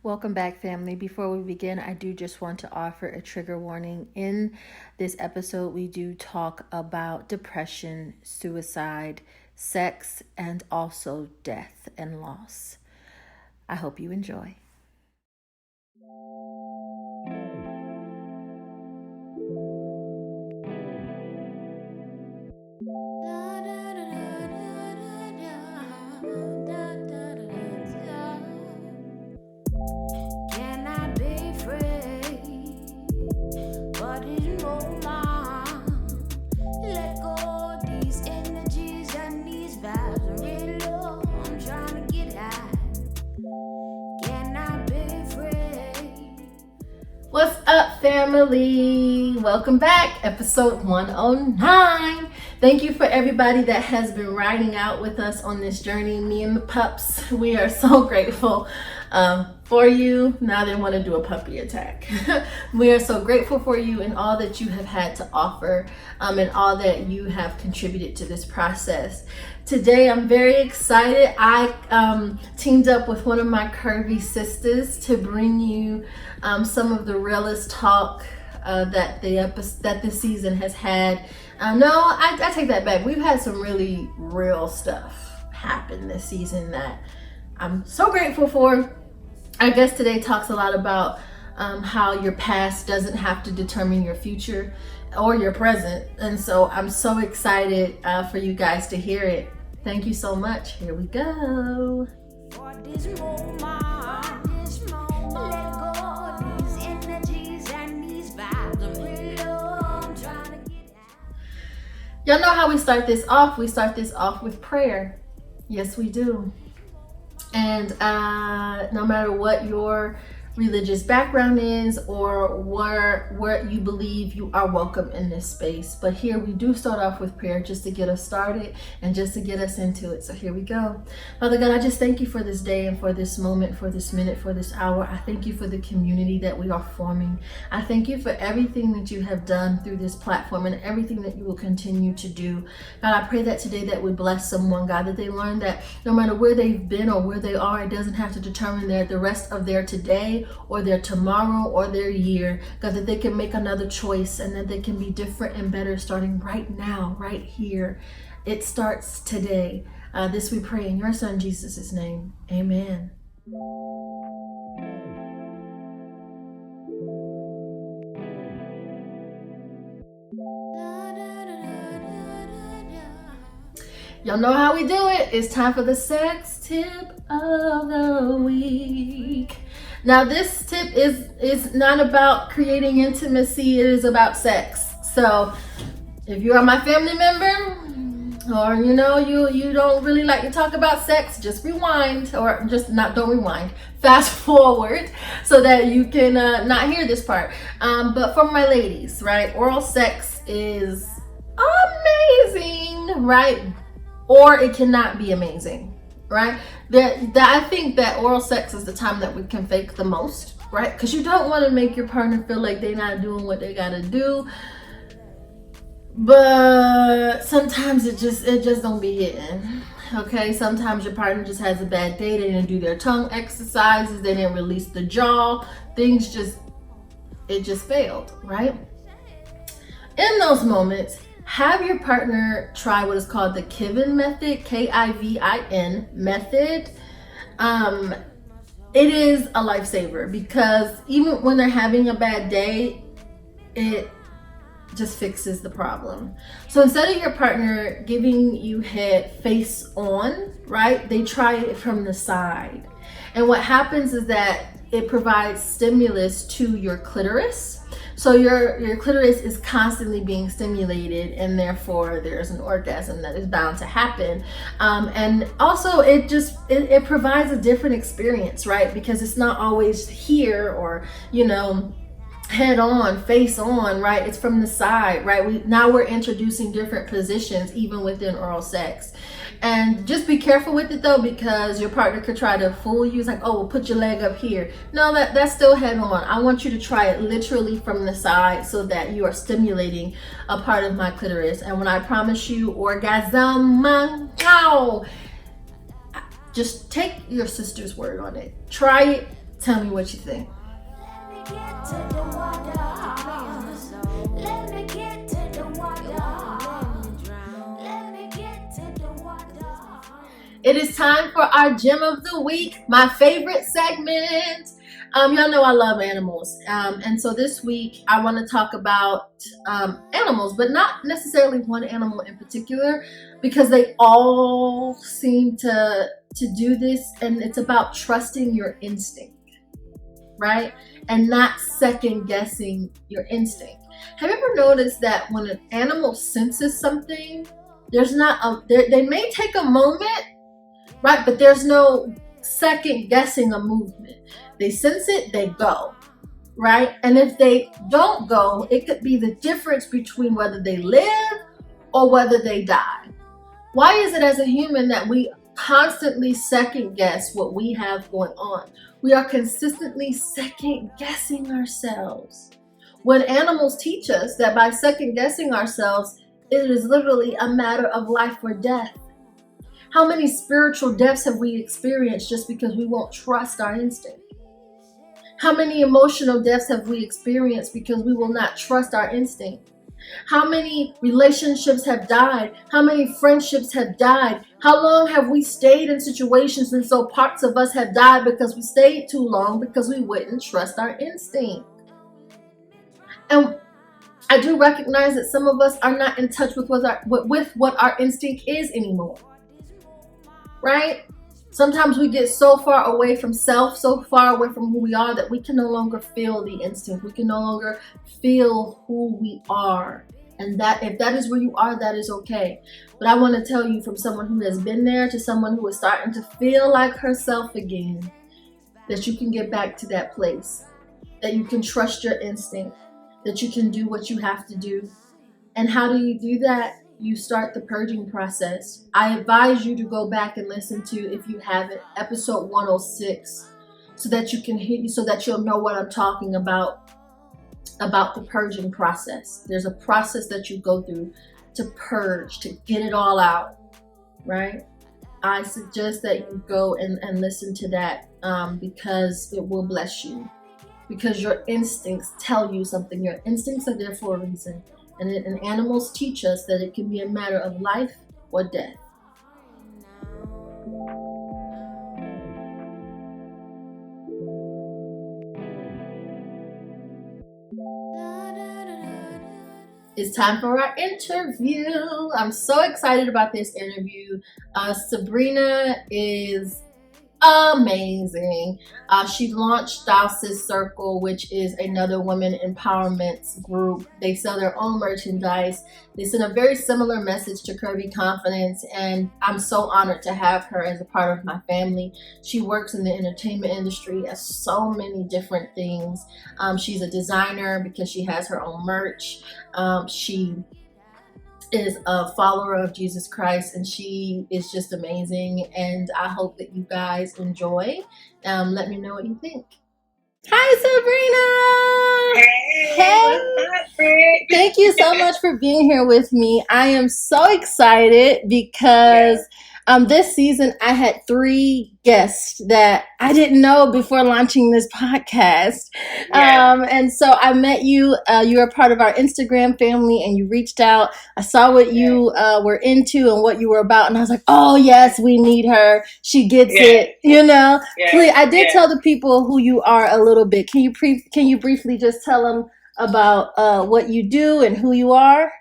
Welcome back, family. Before we begin, I do just want to offer a trigger warning. In this episode, we do talk about depression, suicide, sex, and also death and loss. I hope you enjoy. What's up, family? Welcome back, episode 109. Thank you for everybody that has been riding out with us on this journey. Me and the pups, we are so grateful for you. Now they want to do a puppy attack. We are so grateful for you and all that you have had to offer and all that you have contributed to this process. Today, I'm very excited. I teamed up with one of my curvy sisters to bring you some of the realest talk that this season has had. I take that back. We've had some really real stuff happen this season that I'm so grateful for. Our guest today talks a lot about how your past doesn't have to determine your future or your present. And so I'm so excited for you guys to hear it. Thank you so much. Here we go. Y'all know how we start this off. We start this off with prayer. Yes, we do. And no matter what your religious background is or where you believe, you are welcome in this space. But here we do start off with prayer just to get us started and just to get us into it. So here we go. Father God, I just thank you for this day and for this moment, for this minute, for this hour. I thank you for the community that we are forming. I thank you for everything that you have done through this platform and everything that you will continue to do. God, I pray that today that we bless someone, God, that they learn that no matter where they've been or where they are, it doesn't have to determine the rest of their today or their tomorrow or their year. God, that they can make another choice and that they can be different and better starting right now, right here. It starts today. This we pray in your son Jesus' name. Amen. Y'all know how we do it. It's time for the sex tip of the week. Now, this tip is not about creating intimacy. It is about sex. So if you are my family member or you don't really like to talk about sex, just rewind, or don't rewind, fast forward so that you can not hear this part. But for my ladies, right, oral sex is amazing, right? Or it cannot be amazing, right? I think that oral sex is the time that we can fake the most, right? Because you don't want to make your partner feel like they're not doing what they gotta do. But sometimes it just don't be hitting. Okay, sometimes your partner just has a bad day. They didn't do their tongue exercises. They didn't release the jaw. It just failed, right? In those moments, have your partner try what is called the Kivin method, Kivin method. It is a lifesaver because even when they're having a bad day, it just fixes the problem. So instead of your partner giving you head face on, right, they try it from the side. And what happens is that it provides stimulus to your clitoris. So your clitoris is constantly being stimulated, and therefore there's an orgasm that is bound to happen. And also it provides a different experience, right? Because it's not always here or, head on, face on, right? It's from the side, right? Now we're introducing different positions even within oral sex. And just be careful with it though, because your partner could try to fool you. It's like, oh, well, put your leg up here. No, that's still head on. I want you to try it literally from the side so that you are stimulating a part of my clitoris. And when I promise you orgasm, just take your sister's word on it. Try it Tell me what you think. It is time for our gem of the week, my favorite segment. Y'all know I love animals. And so this week I want to talk about animals, but not necessarily one animal in particular, because they all seem to do this, and it's about trusting your instinct, right? And not second guessing your instinct. Have you ever noticed that when an animal senses something, they may take a moment, right? But there's no second guessing a movement. They sense it, they go, right? And if they don't go, it could be the difference between whether they live or whether they die. Why is it as a human that we constantly second guess what we have going on? We are consistently second guessing ourselves. When animals teach us that by second guessing ourselves, it is literally a matter of life or death. How many spiritual deaths have we experienced just because we won't trust our instinct? How many emotional deaths have we experienced because we will not trust our instinct? How many relationships have died? How many friendships have died? How long have we stayed in situations and so parts of us have died because we stayed too long because we wouldn't trust our instinct? And I do recognize that some of us are not in touch with what our instinct is anymore. Right? Sometimes we get so far away from self, so far away from who we are, that we can no longer feel the instinct. We can no longer feel who we are. And that, if that is where you are, that is okay. But I want to tell you, from someone who has been there to someone who is starting to feel like herself again, that you can get back to that place, that you can trust your instinct, that you can do what you have to do. And how do you do that? You start the purging process. I advise you to go back and listen to, if you haven't, episode 106, so that you can hear, so that you'll know what I'm talking about the purging process. There's a process that you go through to purge, to get it all out, right? I suggest that you go and listen to that because it will bless you. Because your instincts tell you something. Your instincts are there for a reason. And animals teach us that it can be a matter of life or death. It's time for our interview. I'm so excited about this interview. Sebrena is amazing. She launched Style Sis Circle, which is another women empowerment group. They sell their own merchandise. They send a very similar message to Curvy Confidence, and I'm so honored to have her as a part of my family. She works in the entertainment industry as so many different things. She's a designer because she has her own merch. She is a follower of Jesus Christ, and she is just amazing, and I hope that you guys enjoy. Let me know what you think. Hi, Sebrena. Hey, what's up, Britt? Thank you so much for being here with me. I am so excited because this season I had 3 guests that I didn't know before launching this podcast. And so I met you. You were part of our Instagram family, and you reached out. I saw what you were into and what you were about, and I was like, oh yes, we need her. She gets it, you know. Please, I did tell the people who you are a little bit. Can you briefly just tell them about what you do and who you are?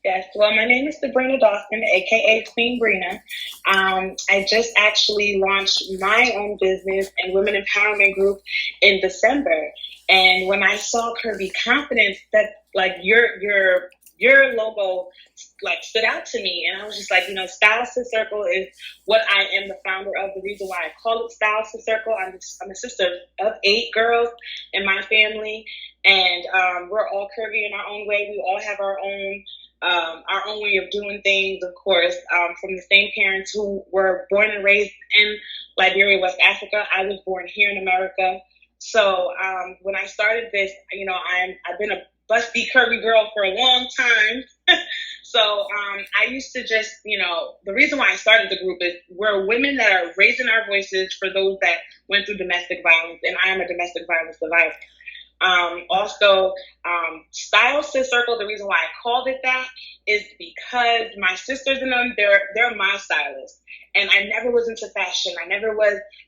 Yes, well, my name is Sebrena Dawson, aka Queen Brina. I just actually launched my own business and women empowerment group in December. And when I saw Curvy Confidence, that like your logo like stood out to me, and I was just like, Style Sis Circle is what I am the founder of. The reason why I call it Style Sis Circle, I'm a sister of 8 girls in my family, and we're all curvy in our own way. We all have our own way of doing things, of course, from the same parents who were born and raised in Liberia, West Africa. I was born here in America. So when I started this, I've been a busty, curvy girl for a long time. So I used to just, the reason why I started the group is we're women that are raising our voices for those that went through domestic violence, and I am a domestic violence survivor. Also, Style Sis Circle, the reason why I called it that is because my sisters and them, they're my stylists. And I never was into fashion. I never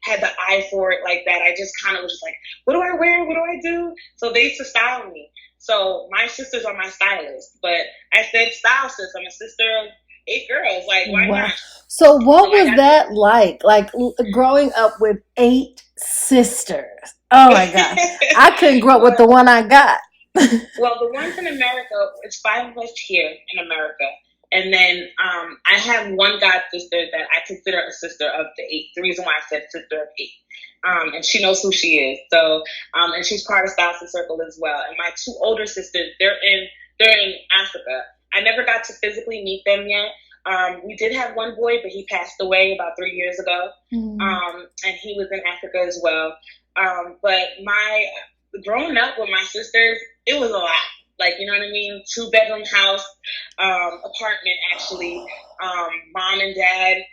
had the eye for it like that. I just kind of was just like, what do I wear? What do I do? So they used to style me. So my sisters are my stylists. But I said Style Sis. I'm a sister of 8 girls. Like, why not? So what was that like? Like growing up with 8 sisters? Oh my God. I couldn't grow up with the one I got. Well, the ones in America, it's 5 of us here in America. And then I have one god sister that I consider a sister of the 8. The reason why I said sister of 8. And she knows who she is. So, and she's part of Style Sis Circle as well. And my 2 older sisters, they're in Africa. I never got to physically meet them yet. We did have one boy, but he passed away about 3 years ago. And he was in Africa as well. But growing up with my sisters, it was a lot. Like, you know what I mean? 2-bedroom house, apartment, actually. Mom and dad,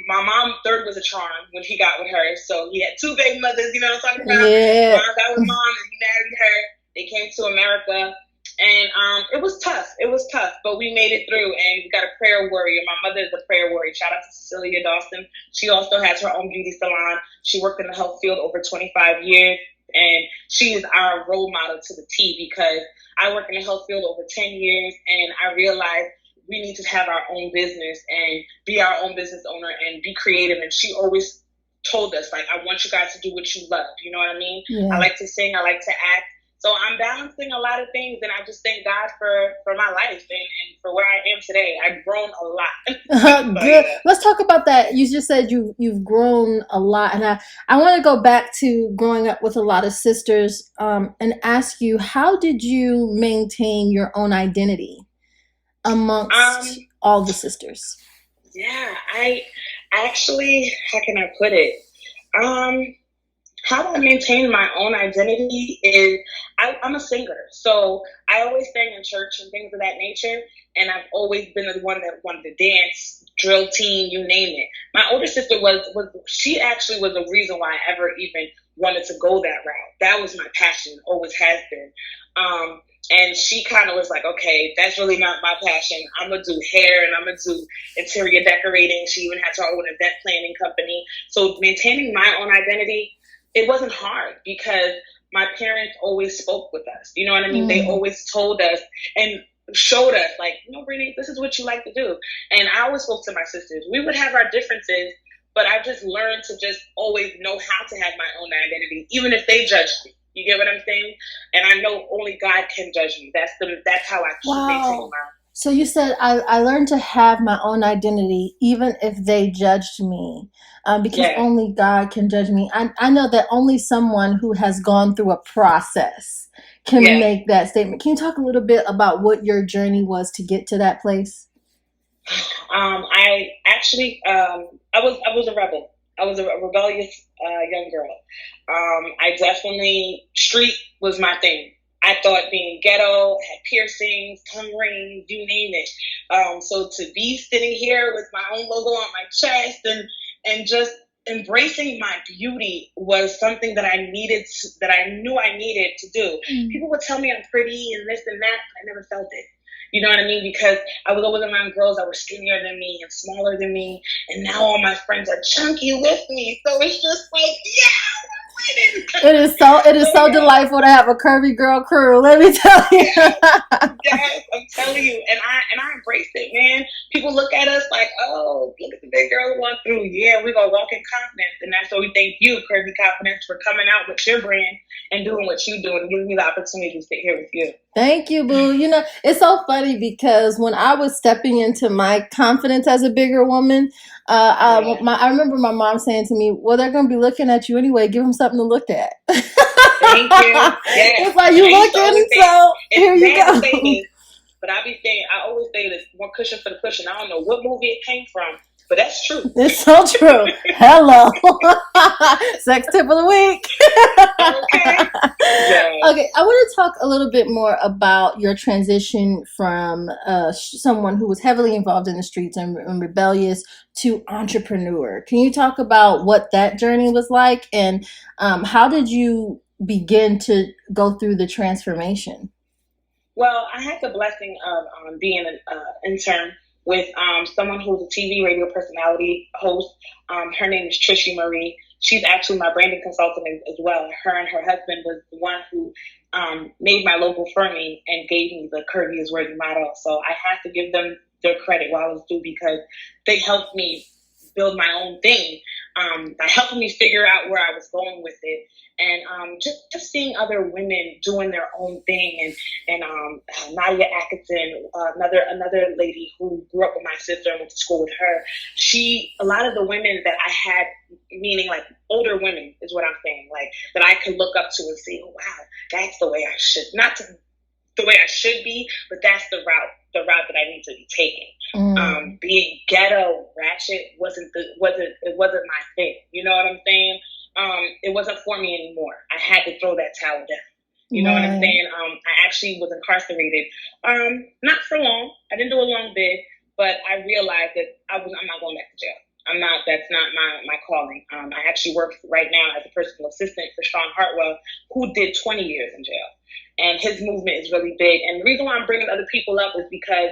my mom, third was a charm when he got with her. So he had 2 baby mothers, you know what I'm talking about? Yeah. Mom got with mom and he married her. They came to America. And it was tough. It was tough, but we made it through. And we got a prayer warrior. My mother is a prayer warrior. Shout out to Cecilia Dawson. She also has her own beauty salon. She worked in the health field over 25 years. And she is our role model to the T, because I work in the health field over 10 years. And I realized we need to have our own business and be our own business owner and be creative. And she always told us, like, I want you guys to do what you love. You know what I mean? Yeah. I like to sing. I like to act. So I'm balancing a lot of things, and I just thank God for my life and for where I am today. I've grown a lot. Good. Yeah. Let's talk about that. You just said you've grown a lot, and I want to go back to growing up with a lot of sisters and ask you, how did you maintain your own identity amongst all the sisters? Yeah, I actually, how can I put it? How I maintain my own identity is I'm a singer. So I always sang in church and things of that nature. And I've always been the one that wanted to dance, drill team, you name it. My older sister she actually was the reason why I ever even wanted to go that route. That was my passion, always has been. And she kind of was like, okay, that's really not my passion. I'm going to do hair and I'm going to do interior decorating. She even has her own event planning company. So maintaining my own identity, it wasn't hard because my parents always spoke with us. You know what I mean? They always told us and showed us, like, Brittany, this is what you like to do. And I always spoke to my sisters. We would have our differences, but I just learned to just always know how to have my own identity, even if they judged me. You get what I'm saying? And I know only God can judge me. That's how I keep maintain my. So you said I learned to have my own identity, even if they judged me, because only God can judge me. I know that only someone who has gone through a process can make that statement. Can you talk a little bit about what your journey was to get to that place? I actually, I was a rebel. I was a rebellious young girl. I definitely, street was my thing. I thought being ghetto, had piercings, tongue rings, you name it. So to be sitting here with my own logo on my chest and just embracing my beauty was something that I knew I needed to do. People would tell me I'm pretty and this and that, but I never felt it. You know what I mean? Because I was always around girls that were skinnier than me and smaller than me. And now all my friends are chunky with me. So it's just like, It is so delightful to have a curvy girl crew. Let me tell you. Yes, I'm telling you, and I embrace it, man. People look at us like, oh, look at the big girl who went through. Yeah, we're gonna walk in confidence, and that's why we thank you, Curvy Confidence, for coming out with your brand and doing what you do and giving me the opportunity to sit here with you. Thank you, boo. It's so funny because when I was stepping into my confidence as a bigger woman, I remember my mom saying to me, well, they're going to be looking at you anyway. Give them something to look at. Thank you. Yeah. It's like, you looking, so here you go. But I always say this, one cushion for the cushion. I don't know what movie it came from, but that's true. It's so true. Hello. Sex tip of the week. Okay. Yes. Okay, I want to talk a little bit more about your transition from someone who was heavily involved in the streets and rebellious to entrepreneur. Can you talk about what that journey was like, and how did you begin to go through the transformation? Well, I had the blessing of being an intern with someone who's a TV radio personality host. Her name is Trishy Marie. She's actually my branding consultant as well. Her and her husband was the one who made my logo for me and gave me the Curvy is Worthy model. So I have to give them their credit while it's due, because they helped me build my own thing by helping me figure out where I was going with it. And just seeing other women doing their own thing, and Nadia Atkinson, another lady who grew up with my sister and went to school with her. A lot of the women that I had, meaning like older women, is what I'm saying, like that I could look up to and see, oh, wow, that's the way I should, not to, the way I should be, but that's the route that I need to be taking. Being ghetto ratchet wasn't my thing. You know what I'm saying? It wasn't for me anymore. I had to throw that towel down. You know what I'm saying? I actually was incarcerated, not for long. I didn't do a long bid, but I realized that I'm not going back to jail. That's not my calling. I actually work right now as a personal assistant for Sean Hartwell, who did 20 years in jail. And his movement is really big. And the reason why I'm bringing other people up is because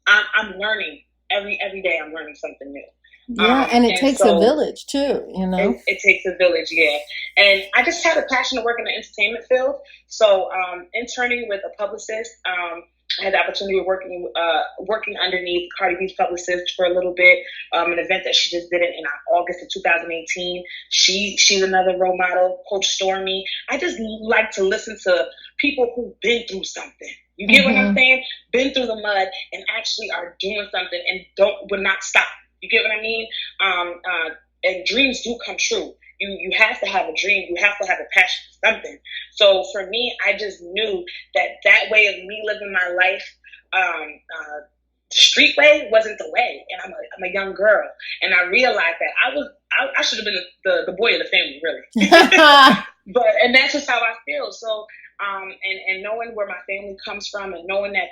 I'm learning every day. I'm learning something new. Yeah, and it takes a village too, you know. It takes a village, yeah. And I just had a passion to work in the entertainment field. So interning with a publicist, I had the opportunity of working underneath Cardi B's publicist for a little bit. An event that she just did in August of 2018. She's another role model. Coach Stormy. I just like to listen to people who've been through something. You get what I'm saying? Been through the mud and actually are doing something and would not stop. You get what I mean? And dreams do come true. You have to have a dream. You have to have a passion for something. So for me, I just knew that way of me living my life, the street way, wasn't the way. And I'm a young girl, and I realized that I should have been the boy of the family, really. And that's just how I feel. So and knowing where my family comes from, and knowing that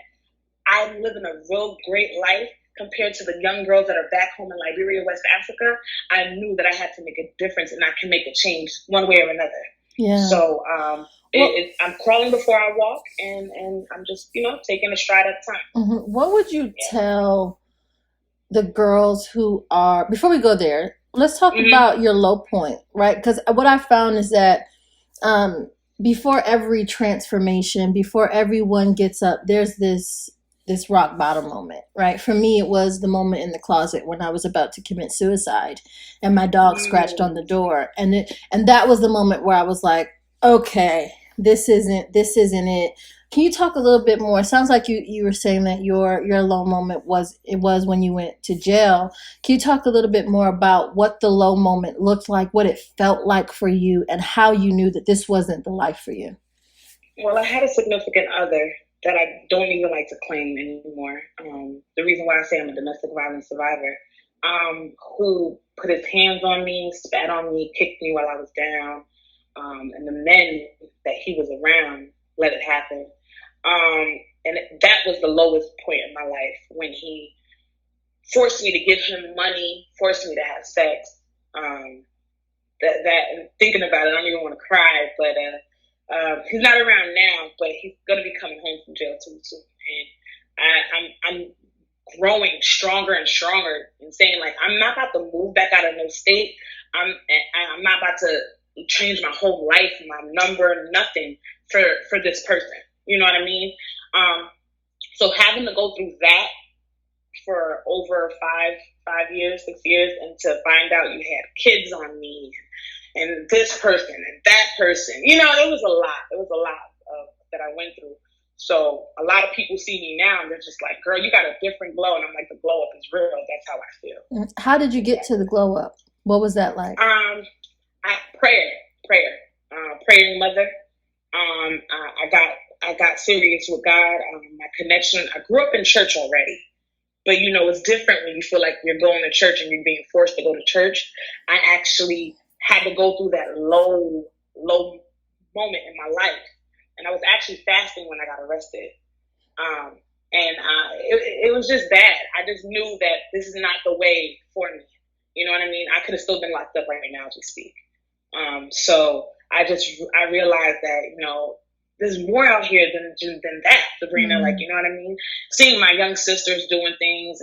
I live in a real great life compared to the young girls that are back home in Liberia, West Africa, I knew that I had to make a difference, and I can make a change one way or another. Yeah. So I'm crawling before I walk, and I'm just, taking a stride at a time. What would you tell the girls who are, before we go there, let's talk about your low point, right? Because what I found is that before every transformation, before everyone gets up, there's this rock bottom moment, right? For me, it was the moment in the closet when I was about to commit suicide and my dog scratched on the door. And that was the moment where I was like, okay, this isn't it. Can you talk a little bit more? It sounds like you were saying that your low moment was when you went to jail. Can you talk a little bit more about what the low moment looked like, what it felt like for you, and how you knew that this wasn't the life for you? Well, I had a significant other that I don't even like to claim anymore. The reason why I say I'm a domestic violence survivor, who put his hands on me, spat on me, kicked me while I was down, and the men that he was around let it happen. And that was the lowest point in my life, when he forced me to give him money, forced me to have sex. That thinking about it, I don't even want to cry, but he's not around now, but he's going to be coming home from jail too soon. And I'm growing stronger and stronger and saying, like, I'm not about to move back out of no state. I'm not about to change my whole life, my number, nothing for this person. You know what I mean? So having to go through that for over 5 years, 6 years, and to find out you had kids on me, and this person and that person, it was a lot. It was a lot that I went through. So a lot of people see me now and they're just like, girl, you got a different glow. And I'm like, the glow up is real. That's how I feel. How did you get to the glow up? What was that like? Prayer, praying mother. I got serious with God. My connection, I grew up in church already. But it's different when you feel like you're going to church and you're being forced to go to church. I actually had to go through that low moment in my life, and I was actually fasting when I got arrested. And it was just bad. I just knew that this is not the way for me. You know what I mean? I could have still been locked up right now as we speak. So I realized that there's more out here than that, Sabrina. Like, you know what I mean? Seeing my young sisters doing things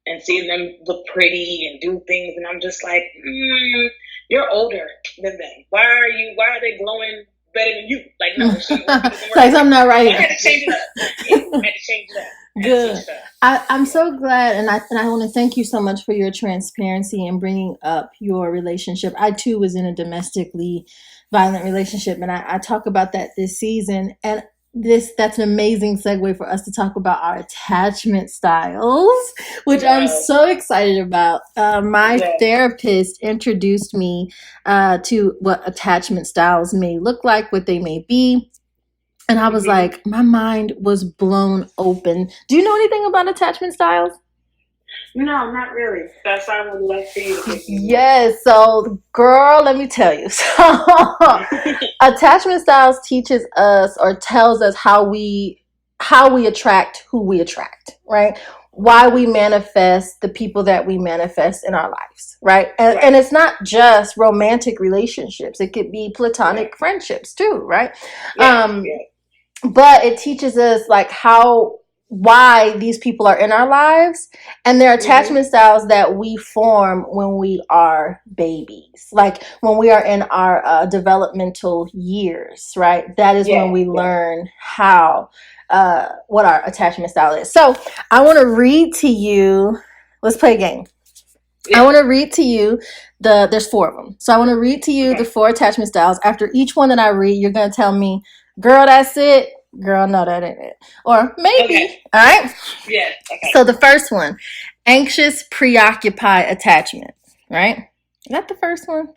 and seeing them look pretty and do things, and I'm just like, you're older than them. Why are they glowing better than you? Like, no, it shouldn't work. It's like something not right. I had to change it up. Yeah, I had to change it up. Good. I'm so glad, and I want to thank you so much for your transparency and bringing up your relationship. I too was in a domestically violent relationship, and I talk about that this season. And that's an amazing segue for us to talk about our attachment styles, which I'm so excited about. My therapist introduced me to what attachment styles may look like, what they may be. And I was like, my mind was blown open. Do you know anything about attachment styles? No, not really. That's why I would love for you to give me. Yes. So, girl, let me tell you. So, attachment styles teaches us or tells us how we attract who we attract, right? Why we manifest the people that we manifest in our lives, right? And it's not just romantic relationships. It could be platonic friendships too, right? But it teaches us like why these people are in our lives, and their attachment styles that we form when we are babies, like when we are in our developmental years, right? That is when we learn how what our attachment style is. So I want to read to you. Let's play a game. I want to read to you there's 4 of them. So I want to read to you the 4 attachment styles. After each one that I read, you're going to tell me, girl, that's it. Girl, no, that ain't it. Or maybe. All right? Yeah. Okay. So the first one, anxious, preoccupied attachment, right? Is that the first one?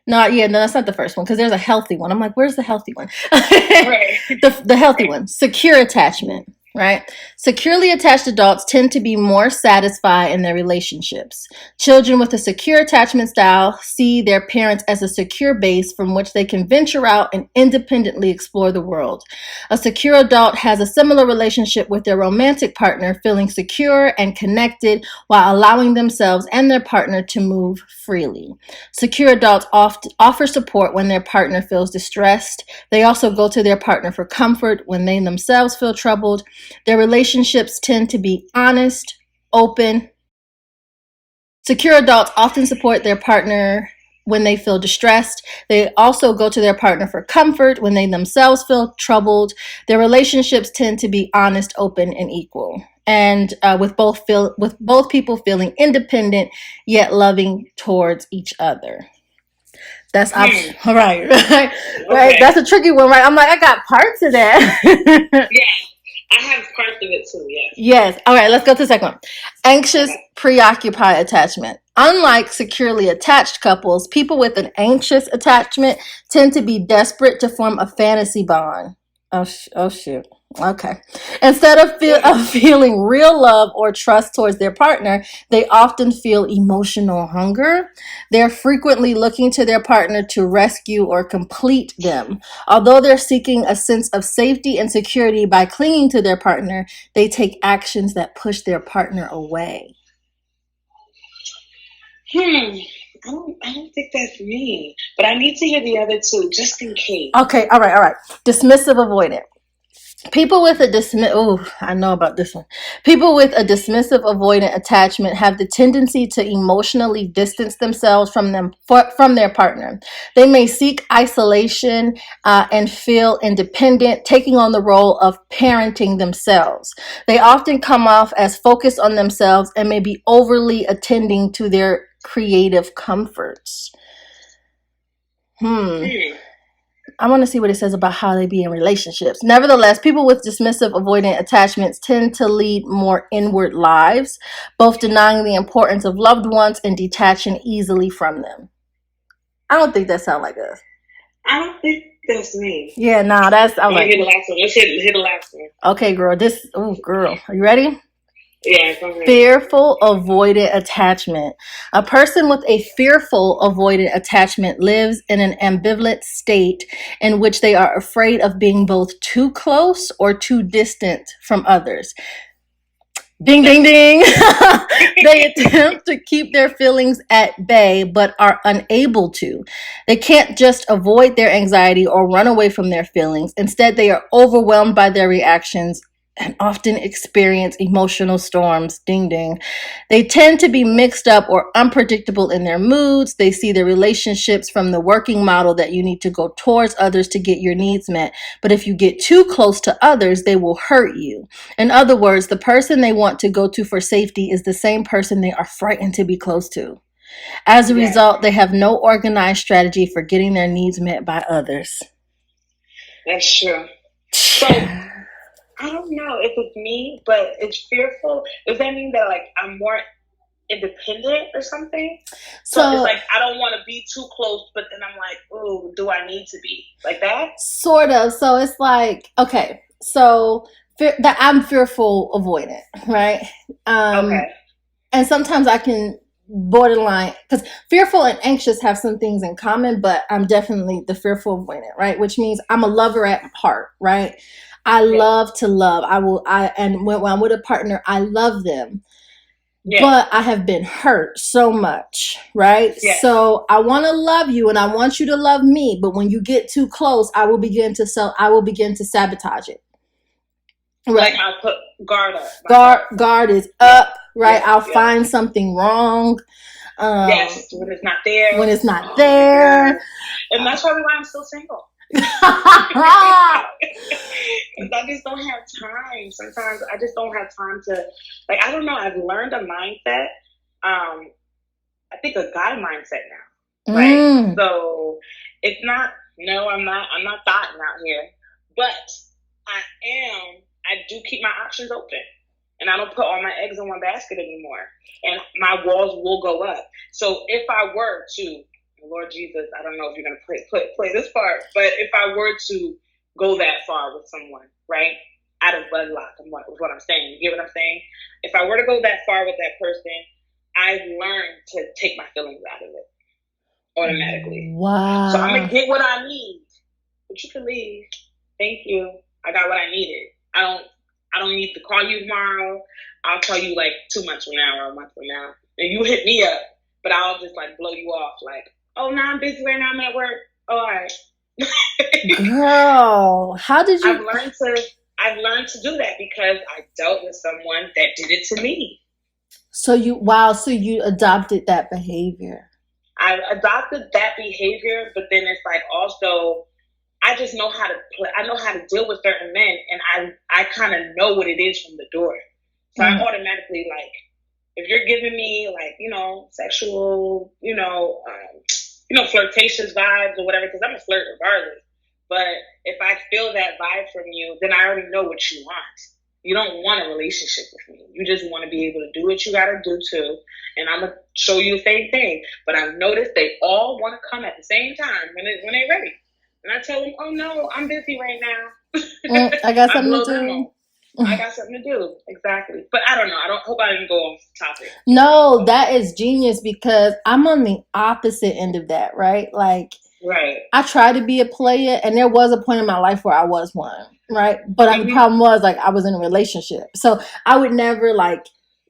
No, that's not the first one, because there's a healthy one. I'm like, where's the healthy one? The healthy one, secure attachment. Right? Securely attached adults tend to be more satisfied in their relationships. Children with a secure attachment style see their parents as a secure base from which they can venture out and independently explore the world. A secure adult has a similar relationship with their romantic partner, feeling secure and connected while allowing themselves and their partner to move freely. Secure adults offer support when their partner feels distressed. They also go to their partner for comfort when they themselves feel troubled. Their relationships tend to be honest, open. Secure adults often support their partner when they feel distressed. They also go to their partner for comfort when they themselves feel troubled. Their relationships tend to be honest, open, and equal. And with both people feeling independent yet loving towards each other. That's right. That's a tricky one, right? I'm like, I got parts of that. I have parts of it too, yes. Yes. All right, let's go to the second one. Anxious, preoccupied attachment. Unlike securely attached couples, people with an anxious attachment tend to be desperate to form a fantasy bond. Oh shoot. Okay. Instead of feeling real love or trust towards their partner, they often feel emotional hunger. They're frequently looking to their partner to rescue or complete them. Although they're seeking a sense of safety and security by clinging to their partner, they take actions that push their partner away. I don't think that's me, but I need to hear the other 2 just in case. Okay, all right. Dismissive avoidant. People with a I know about this one. People with a dismissive avoidant attachment have the tendency to emotionally distance themselves from their partner. They may seek isolation and feel independent, taking on the role of parenting themselves. They often come off as focused on themselves and may be overly attending to their creative comforts. I want to see what it says about how they be in relationships. Nevertheless, people with dismissive avoidant attachments tend to lead more inward lives, both denying the importance of loved ones and detaching easily from them. I don't think that sounds like us. I don't think that's me. Yeah, that's. I was like, hit the last one. Let's hit the last one. Okay, girl. Girl, are you ready? Yeah, go ahead. Fearful avoidant attachment. A person with a fearful avoidant attachment lives in an ambivalent state in which they are afraid of being both too close or too distant from others. Ding, ding, ding. They attempt to keep their feelings at bay, but are unable to. They can't just avoid their anxiety or run away from their feelings. Instead, they are overwhelmed by their reactions and often experience emotional storms. Ding, ding. They tend to be mixed up or unpredictable in their moods. They see the relationships from the working model that you need to go towards others to get your needs met. But if you get too close to others, they will hurt you. In other words, the person they want to go to for safety is the same person they are frightened to be close to. As a Yes, result, they have no organized strategy for getting their needs met by others. that's true. So I don't know if it's me, but it's fearful. Does that mean that like I'm more independent or something? So it's So, like I don't want to be too close, but then I'm like, ooh, do I need to be like that? sort of. So it's like, okay, so that I'm fearful avoidant, right? Um, Okay. and sometimes I can borderline, because fearful and anxious have some things in common, but I'm definitely the fearful avoidant, right? Which means I'm a lover at heart, right? I Yeah. love to love. And when I'm with a partner, I love them. Yeah. But I have been hurt so much, right? Yeah. So I want to love you and I want you to love me, but when you get too close, I will begin to sabotage it. Like Right. I'll put guard up. Guard is up, right? Yeah. I'll Yeah. find something wrong. Yes, when it's not there. When it's not there. And that's probably why I'm still single. Because I just don't have time. Sometimes I just don't have time to, like, I don't know. I've learned a mindset. I think a guy mindset now, right? So it's not. No, I'm not thotting out here, but I do keep my options open, and I don't put all my eggs in one basket anymore. And my walls will go up. So if I were to, Lord Jesus, I don't know if you're gonna play this part, but if I were to go that far with someone, right, out of wedlock, is what I'm saying. You get what I'm saying? If I were to go that far with that person, I've learned to take my feelings out of it automatically. Wow. So I'm gonna get what I need, but you can leave. Thank you. I got what I needed. I don't need to call you tomorrow. I'll call you like 2 months from now or a month from now, and you hit me up. But I'll just like blow you off, like, oh, no, I'm busy right now. I'm at work. Oh, all right. Girl, how did you? I've learned to do that because I dealt with someone that did it to me. So you adopted that behavior. I adopted that behavior, but then it's like also I just know how to play. I know how to deal with certain men, and I kind of know what it is from the door. So I automatically like, if you're giving me like, sexual, flirtatious vibes or whatever, because I'm a flirt regardless. But if I feel that vibe from you, then I already know what you want. You don't want a relationship with me. You just want to be able to do what you got to do too. And I'm going to show you the same thing. But I've noticed they all want to come at the same time when they're ready. And I tell them, oh no, I'm busy right now. I got something to do. I got something to do. Exactly. But I don't know. I hope I didn't go off topic. No, that is genius because I'm on the opposite end of that, right? Like, right. I try to be a player, and there was a point in my life where I was one, right? But the problem was, like, I was in a relationship. So I would never, like,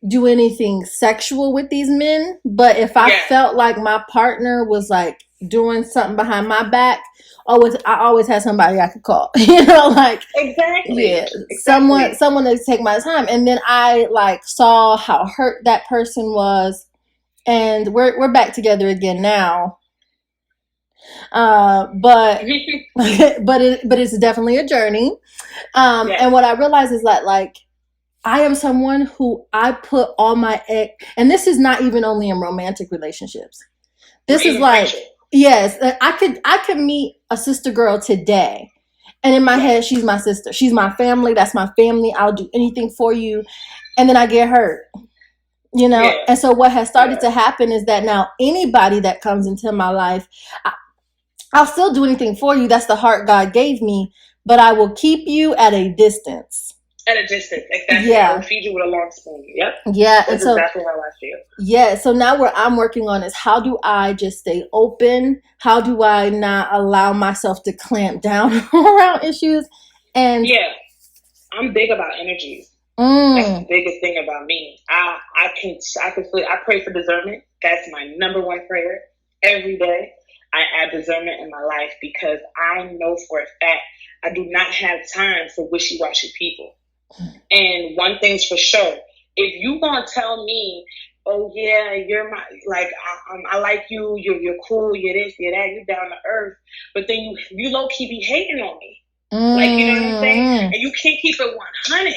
do anything sexual with these men. But if I felt like my partner was, like, doing something behind my back, I always had somebody I could call. Like, exactly. Yeah, exactly. Someone to take my time. And then I, like, saw how hurt that person was. And we're back together again now. But it's definitely a journey. And what I realized is that, like, I am someone who I put all my egg, and this is not even only in romantic relationships. This is like, yes, I could meet a sister girl today, and in my head, she's my sister. She's my family. That's my family. I'll do anything for you. And then I get hurt. And so what has started to happen is that now anybody that comes into my life, I'll still do anything for you. That's the heart God gave me, but I will keep you at a distance. At a distance, exactly. I will feed you with a long spoon. Yep. Yeah. That's exactly how I feel. Yeah. So now what I'm working on is how do I just stay open? How do I not allow myself to clamp down around issues? And yeah, I'm big about energies. That's the biggest thing about me. I can I pray for discernment. That's my number one prayer every day. I add discernment in my life because I know for a fact I do not have time for wishy-washy people. And one thing's for sure, if you gonna tell me, oh yeah, you're my I like you, you're cool, you're this, you're that, you're down to earth, but then you low key be hating on me. Like, you know what I'm saying? And you can't keep it 100.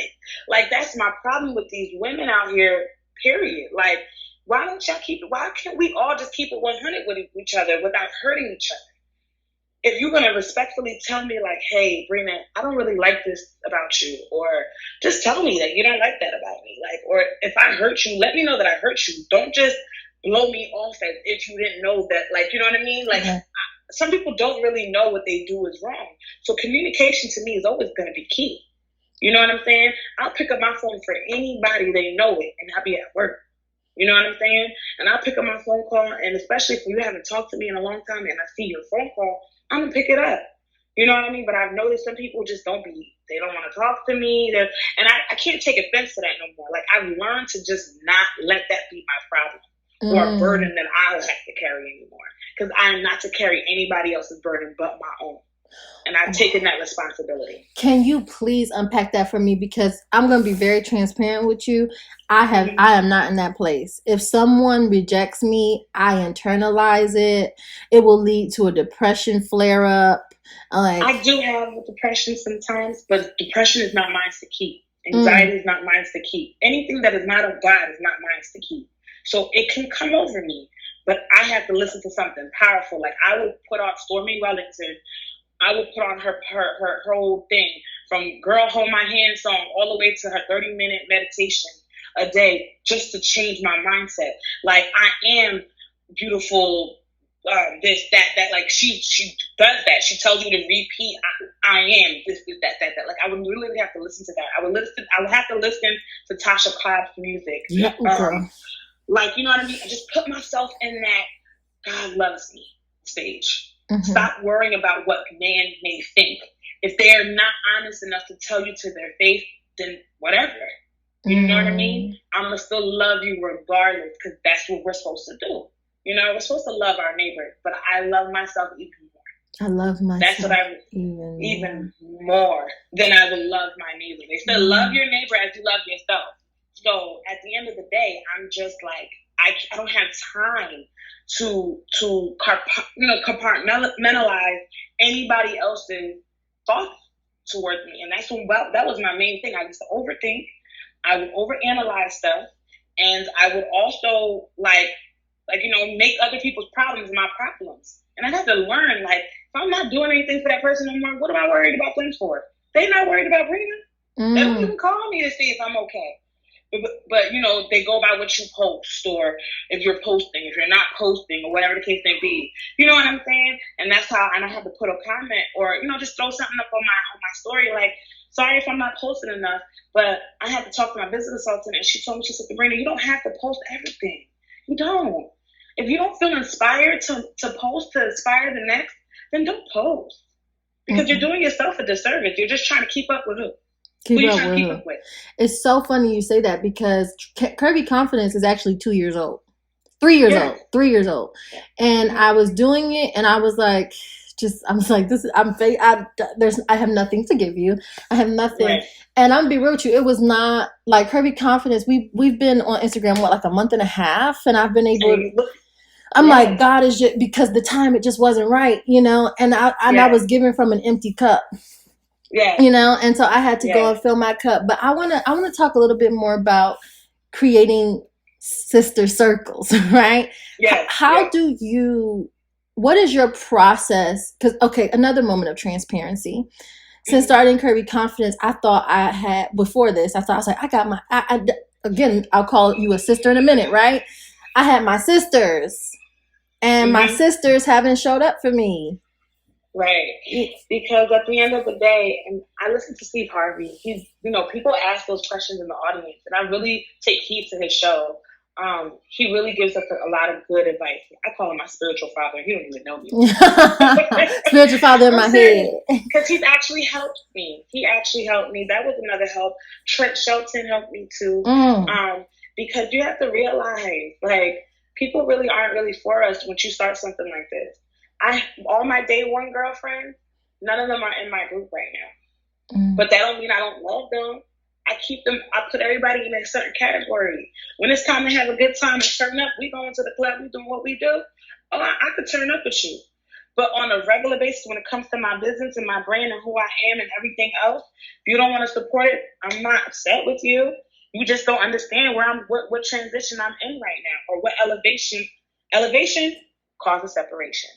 Like, that's my problem with these women out here, period. Like, why can't we all just keep it 100 with each other without hurting each other? If you're going to respectfully tell me, like, hey, Brina, I don't really like this about you, or just tell me that you don't like that about me. Like, or if I hurt you, let me know that I hurt you. Don't just blow me off as if you didn't know that, like, you know what I mean? Like, some people don't really know what they do is wrong. So communication to me is always going to be key. You know what I'm saying? I'll pick up my phone for anybody, they know it, and I'll be at work. You know what I'm saying? And I'll pick up my phone call, and especially if you haven't talked to me in a long time and I see your phone call, I'm going to pick it up. You know what I mean? But I've noticed some people just they don't want to talk to me. And I can't take offense to that no more. Like, I've learned to just not let that be my problem or a burden that I'll have to carry anymore. Because I am not to carry anybody else's burden but my own. And I've taken that responsibility. Can you please unpack that for me? Because I'm going to be very transparent with you. I am not in that place. If someone rejects me, I internalize it. It will lead to a depression flare up. I do have depression sometimes, but depression is not mine to keep. Anxiety is not mine to keep. Anything that is not of God is not mine to keep. So it can come over me, but I have to listen to something powerful. Like, I will put on Stormy Wellington. I would put on her whole thing, from Girl Hold My Hand song all the way to her 30-minute meditation a day, just to change my mindset. Like, I am beautiful, this, that. Like, she does that. She tells you to repeat, I am this, that. Like, I would really have to listen to that. I would have to listen to Tasha Cobb's music. Yeah, like, you know what I mean? I just put myself in that God loves me stage. Stop worrying about what man may think. If they are not honest enough to tell you to their face, then whatever. You know what I mean? I'm going to still love you regardless, because that's what we're supposed to do. You know, we're supposed to love our neighbor, but I love myself even more. I love myself. That's what I even more than I would love my neighbor. They said, love your neighbor as you love yourself. So at the end of the day, I'm just like, I don't have time to compartmentalize anybody else's thoughts towards me. And that was my main thing. I used to overthink. I would overanalyze stuff, and I would also make other people's problems my problems. And I had to learn, like, if I'm not doing anything for that person anymore, what am I worried about them for? They're not worried about Brina. They don't even call me to see if I'm okay. But you know, they go by what you post, or if you're posting, if you're not posting, or whatever the case may be. You know what I'm saying? And that's how. And I had to put a comment, or just throw something up on my story, like, sorry if I'm not posting enough, but I had to talk to my business consultant, and she told me, she said, Sabrina, you don't have to post everything. You don't. If you don't feel inspired to post to inspire the next, then don't post, because you're doing yourself a disservice. You're just trying to keep up with who. Keep up with. It's so funny you say that, because Curvy Confidence is actually 2 years old. 3 years old. 3 years old. And I was doing it, and I was like, I have nothing to give you. I have nothing. Right. And I'm gonna be real with you. It was not like Curvy Confidence. We've been on Instagram, like a month and a half, and I've been able to, I'm like, God is just, because the time, it just wasn't right, and I was giving from an empty cup. Yeah. And so I had to go and fill my cup. But I want to talk a little bit more about creating sister circles, right? Yeah. How do you, what is your process? Because, okay, another moment of transparency. Since starting Curvy Confidence, I thought I had, before this, I was like, I got my, again, I'll call you a sister in a minute, right? I had my sisters, and my sisters haven't showed up for me. Right. Because at the end of the day, and I listen to Steve Harvey, he's, people ask those questions in the audience, and I really take heed to his show. He really gives us a lot of good advice. I call him my spiritual father. He don't even know me. Spiritual father in my head. Because he's actually helped me. That was another help. Trent Shelton helped me too. Because you have to realize, like, people really aren't really for us once you start something like this. All my day one girlfriends, none of them are in my group right now. But that don't mean I don't love them. I put everybody in a certain category. When it's time to have a good time and turn up, we going to the club, we doing what we do. Oh, I could turn up with you. But on a regular basis, when it comes to my business and my brand and who I am and everything else, if you don't want to support it, I'm not upset with you. You just don't understand what transition I'm in right now, or what elevation causes separation.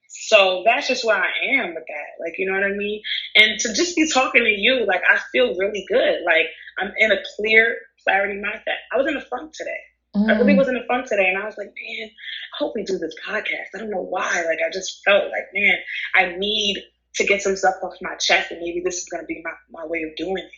So that's just where I am with that. Like, you know what I mean? And to just be talking to you, like, I feel really good. Like, I'm in a clarity mindset. I was in a funk today. I really was in a funk today. And I was like, man, I hope we do this podcast. I don't know why. Like, I just felt like, man, I need to get some stuff off my chest, and maybe this is going to be my way of doing it.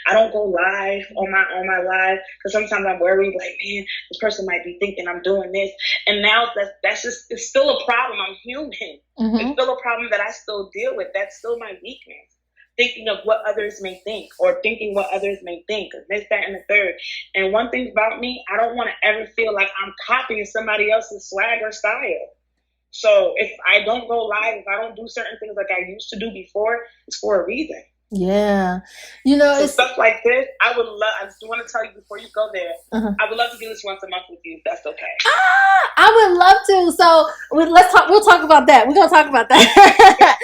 I don't go live on my live because sometimes I'm worried, like, man, this person might be thinking I'm doing this. And now that's just, it's still a problem. I'm human. It's still a problem that I still deal with. That's still my weakness. Thinking of what others may think, or thinking what others may think, this, that, and the third. And one thing about me, I don't want to ever feel like I'm copying somebody else's swag or style. So if I don't go live, if I don't do certain things like I used to do before, it's for a reason. Yeah. So stuff like this, I just want to tell you before you go there, I would love to do this once a month with you, if that's okay. I would love to. So we'll talk about that. We're going to talk about that.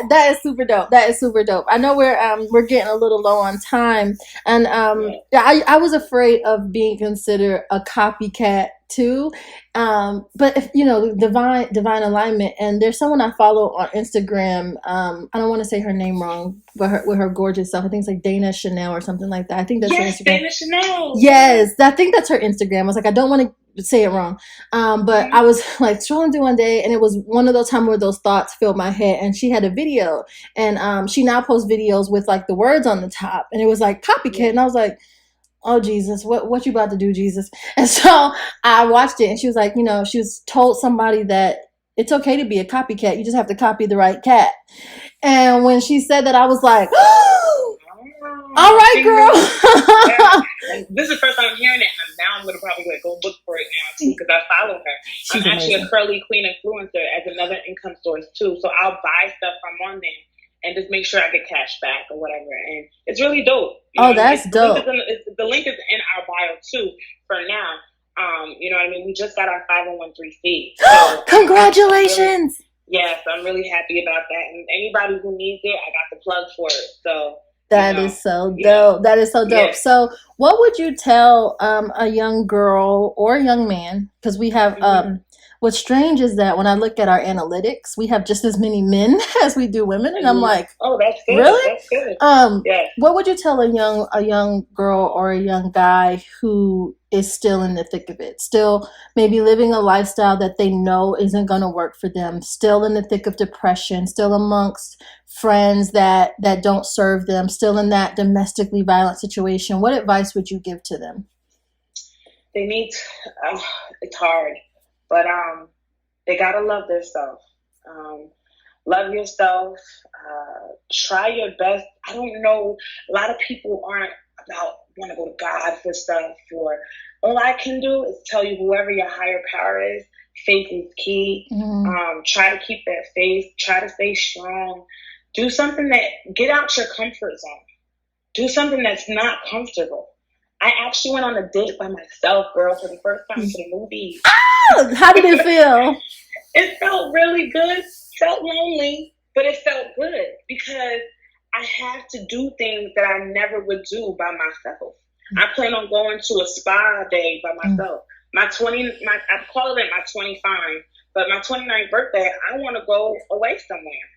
that is super dope. That is super dope. I know we're getting a little low on time. And I was afraid of being considered a copycat too. But if divine alignment, and there's someone I follow on Instagram, I don't want to say her name wrong, but with her gorgeous self, I think it's like Dana Chanel or something like that. I think that's her Instagram. Dana Chanel. Yes, I think that's her Instagram. I was like, I don't want to say it wrong, but I was like scrolling through one day, and it was one of those times where those thoughts filled my head, and she had a video, and she now posts videos with like the words on the top, and it was like copycat, and I was like, oh Jesus, what you about to do, Jesus? And so I watched it, and she was like, she was told somebody that it's okay to be a copycat, you just have to copy the right cat. And when she said that, I was like, all right, girl. This is the first time I'm hearing it, and now I'm going to probably go look for it now too, because I follow her. She's I'm actually amazing. a Curly Queen influencer as another income source too, so I'll buy stuff from on there and just make sure I get cash back or whatever. And it's really dope. That's dope. The link is in our bio too for now. You know what I mean? We just got our 501(c)(3). So congratulations. Yes, I'm really happy about that. And anybody who needs it, I got the plug for it. So that is so dope. That is so dope. Yeah. So what would you tell a young girl or a young man? Because we have what's strange is that when I look at our analytics, we have just as many men as we do women, and I'm like, oh, that's good. Really? That's good. What would you tell a young girl or a young guy who is still in the thick of it, still maybe living a lifestyle that they know isn't going to work for them, still in the thick of depression, still amongst friends that don't serve them, still in that domestically violent situation? What advice would you give to them? They need, it's hard, but they got to love themselves. Love yourself. Try your best. I don't know. A lot of people aren't about want to go to God for stuff. Or all I can do is tell you, whoever your higher power is, faith is key. Try to keep that faith. Try to stay strong. Do something get out your comfort zone. Do something that's not comfortable. I actually went on a date by myself, girl, for the first time to the movies. How did it feel? It felt really good. Felt lonely, but it felt good because I have to do things that I never would do by myself. I plan on going to a spa day by myself. I call it my 25, but my 29th birthday, I want to go away somewhere.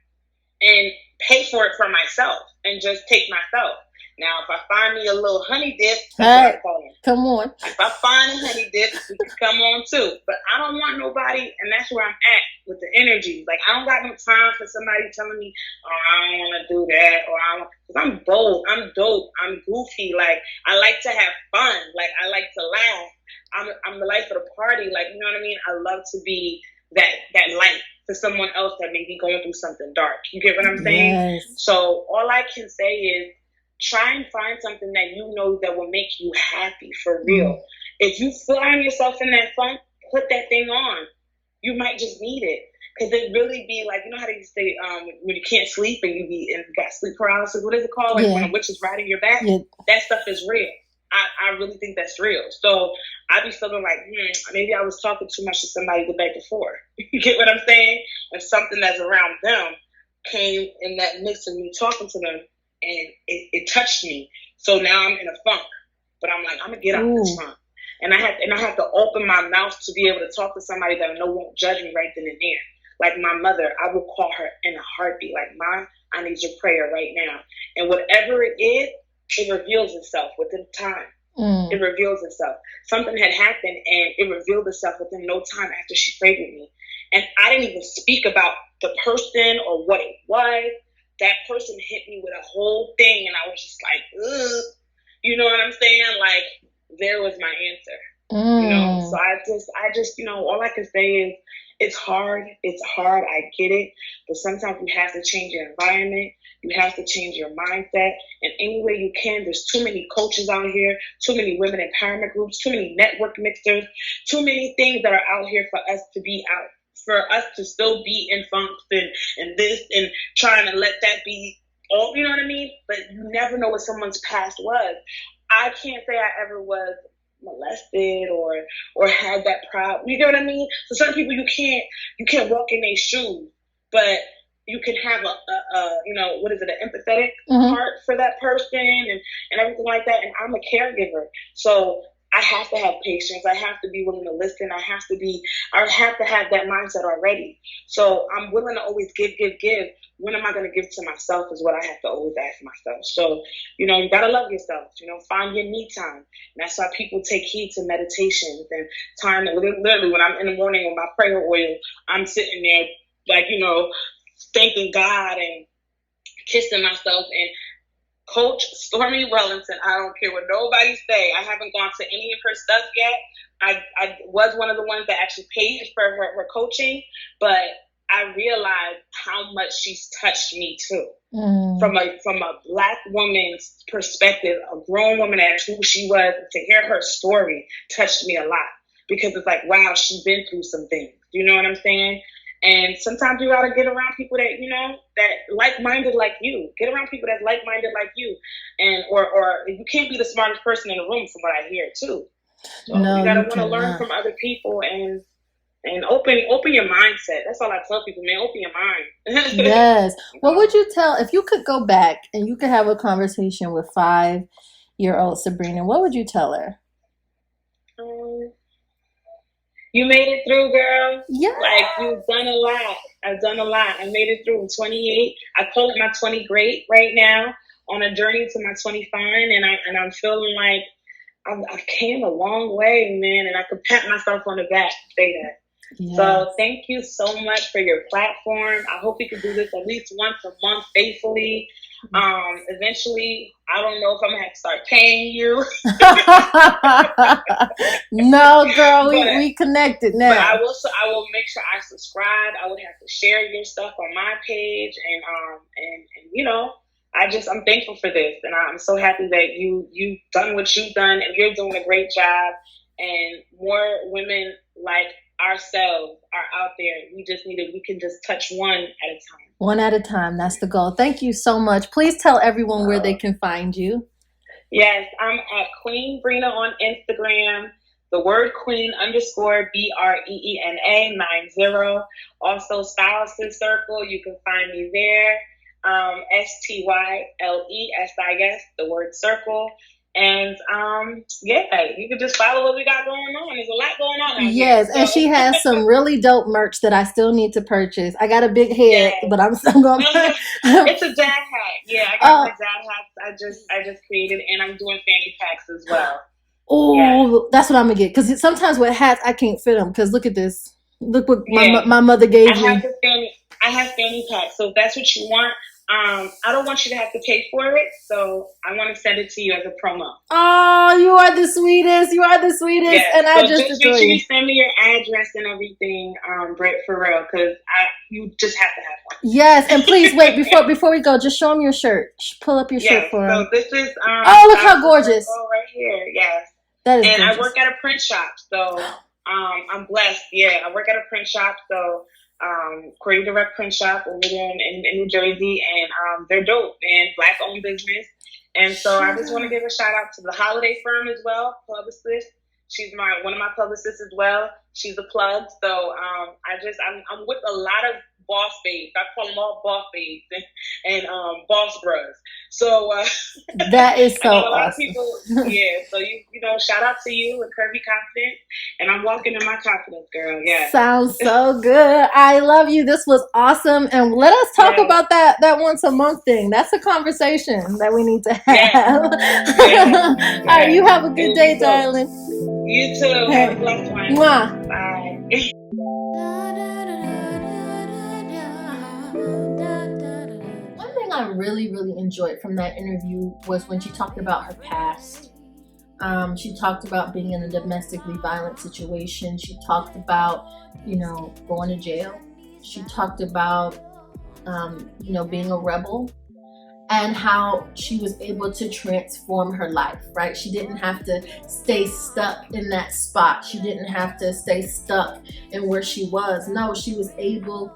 and pay for it for myself and just take myself. Now, if I find me a little honey dip, that's what I call them. Come on. If I find a honey dip, we can come on too. But I don't want nobody, and that's where I'm at with the energy. Like, I don't got no time for somebody telling me, oh, I don't want to do that, or because I'm bold, I'm dope, I'm goofy. Like, I like to have fun. Like, I like to laugh. I'm the life of the party. Like, you know what I mean? I love to be that light to someone else that may be going through something dark. You get what I'm saying? Yes. So all I can say is try and find something that you know that will make you happy for real. If you find yourself in that funk, put that thing on. You might just need it. Because it really be like, you know how they say when you can't sleep and you got sleep paralysis, what is it called? Like when a witch is riding your back? Yeah. That stuff is real. I really think that's real. So I be feeling like, maybe I was talking too much to somebody the day before. You get what I'm saying? And something that's around them came in that mix of me talking to them, and it touched me. So now I'm in a funk. But I'm like, I'm gonna get out this funk. And I have to open my mouth to be able to talk to somebody that I know won't judge me right then and there. Like my mother, I will call her in a heartbeat. Like, Mom, I need your prayer right now. And whatever it is, it reveals itself within time. It reveals itself. Something had happened and it revealed itself within no time after she prayed with me. And I didn't even speak about the person or what it was. That person hit me with a whole thing and I was just like, ugh. You know what I'm saying? Like, there was my answer. You know? So I just, all I can say is it's hard. It's hard. I get it. But sometimes you have to change your environment. You have to change your mindset. And any way you can, there's too many coaches out here, too many women empowerment groups, too many network mixers, too many things that are out here for us to be out, for us to still be in funks and this and trying to let that be all, you know what I mean? But you never know what someone's past was. I can't say I ever was molested or had that problem. You know what I mean? So some people you can't walk in their shoes, but you can have an empathetic heart for that person and everything like that. And I'm a caregiver, so I have to have patience. I have to be willing to listen. I have to have that mindset already. So I'm willing to always give. When am I going to give to myself is what I have to always ask myself. So, you got to love yourself, find your me time. And that's why people take heed to meditations and time. And literally when I'm in the morning with my prayer oil, I'm sitting there like, thanking God and kissing myself. And Coach Stormy Wellington, I don't care what nobody say. I haven't gone to any of her stuff yet. I was one of the ones that actually paid for her coaching, but I realized how much she's touched me too. From a Black woman's perspective, a grown woman as who she was, to hear her story touched me a lot, because it's like, wow, she's been through some things. You know what I'm saying? And sometimes you gotta get around people that, that like-minded like you. Get around people that's like-minded like you. And or you can't be the smartest person in the room from what I hear too. So you gotta want to learn from other people and open your mindset. That's all I tell people, man. Open your mind. Yes. What would you tell if you could go back and you could have a conversation with 5-year-old Sebrena? What would you tell her? You made it through, girl. Yeah. Like, you've done a lot. I've done a lot. I made it through. I'm 28. I call it my 20 great right now, on a journey to my 20 fine, and I'm feeling like I've came a long way, man, and I could pat myself on the back and say that. Yes. So thank you so much for your platform. I hope we can do this at least once a month faithfully. Eventually, I don't know if I'm gonna have to start paying you. No, girl, we connected now. But I will make sure I subscribe. I would have to share your stuff on my page, and I'm thankful for this, and I'm so happy that you've done what you've done, and you're doing a great job, and more women like ourselves are out there. We can just touch one at a time. One at a time. That's the goal. Thank you so much. Please tell everyone where they can find you. Yes, I'm at Queen Brena on Instagram. The word Queen _BREENA 90. Also, Stylists Circle. You can find me there. STYLESIS, the word circle. And yeah, you can just follow what we got going on. There's a lot going on out here. Yes, and So she has some really dope merch that I still need to purchase. I got a big head, yeah. but I'm still going to. It's a dad hat. Yeah, I got my Oh, dad hats. I just created, and I'm doing fanny packs as well. Yes. oh, that's what I'm gonna get. Because sometimes with hats I can't fit them. Because look at this. Look what Yeah. my mother I gave have me. the fanny. I have fanny packs. So if that's what you want, I don't want you to have to pay for it. So I want to send it to you as a promo. Oh, you are the sweetest. You are the sweetest, Yes. and I So just just make adore sure you. you send me your address and everything, Britt, for real, because you just have to have one. Yes, and please wait before we go. Just show him your shirt. Pull up your shirt Yes. for So him. this is Oh, look how Thousand gorgeous. Circle right here. Yes. That is And I gorgeous. work at a print shop, so I'm blessed. Yeah, I work at a print shop, so Creative Direct Print Shop over there in New Jersey, and they're dope and Black owned business. And so I just want to give a shout out to the Holiday Firm as well, publicist. She's one of my publicists as well. She's a plug. So I'm with a lot of boss babes. I call them all boss babes and boss bros. So That is so I got a lot of awesome. people. Yeah. So you know, shout out to you and Curvy Confident. And I'm walking in my confidence, girl. Yeah. Sounds so good. I love you. This was awesome. And let us talk Yes. about that once a month thing. That's a conversation that we need to have. Yes. Yes. All right, you have a good It'll day, be dope. darling. You too. Have a blessed one. Mwah. Bye. One thing I really, really enjoyed from that interview was when she talked about her past. She talked about being in a domestically violent situation. She talked about, going to jail. She talked about, being a rebel and how she was able to transform her life, right? She didn't have to stay stuck in that spot. She didn't have to stay stuck in where she was. No, she was able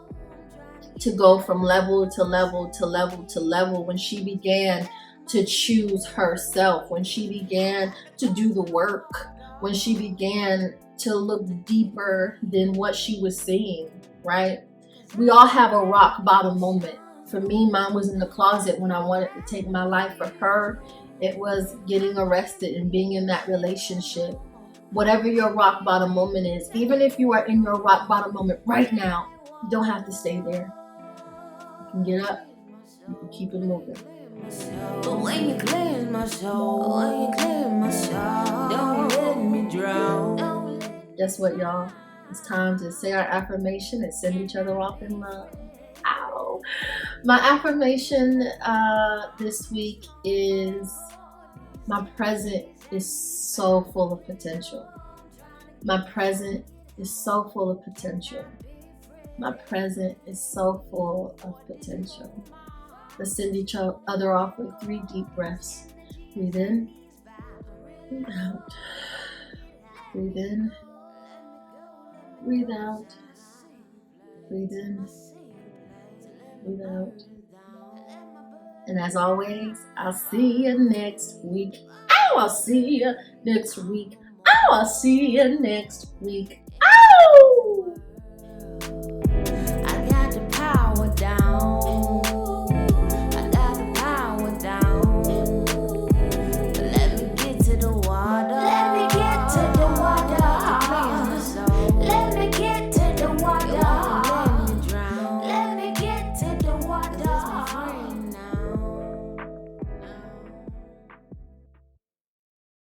to go from level to level to level to level when she began to choose herself, when she began to do the work, when she began to look deeper than what she was seeing, right? We all have a rock bottom moment. For me, mine was in the closet when I wanted to take my life. For her, it was getting arrested and being in that relationship. Whatever your rock bottom moment is, even if you are in your rock bottom moment right now, you don't have to stay there. You can get up, you can keep it moving. But when you cleanse my soul, don't let me drown. Guess what, y'all? It's time to say our affirmation and send each other off in love. Ow. My affirmation this week is my present is so full of potential. My present is so full of potential. My present is so full of potential. Let's send each other off with 3 deep breaths. Breathe in, breathe out. Breathe in, breathe out. Breathe in, breathe out. And as always, I'll see you next week. I'll see you next week. I'll see you next week.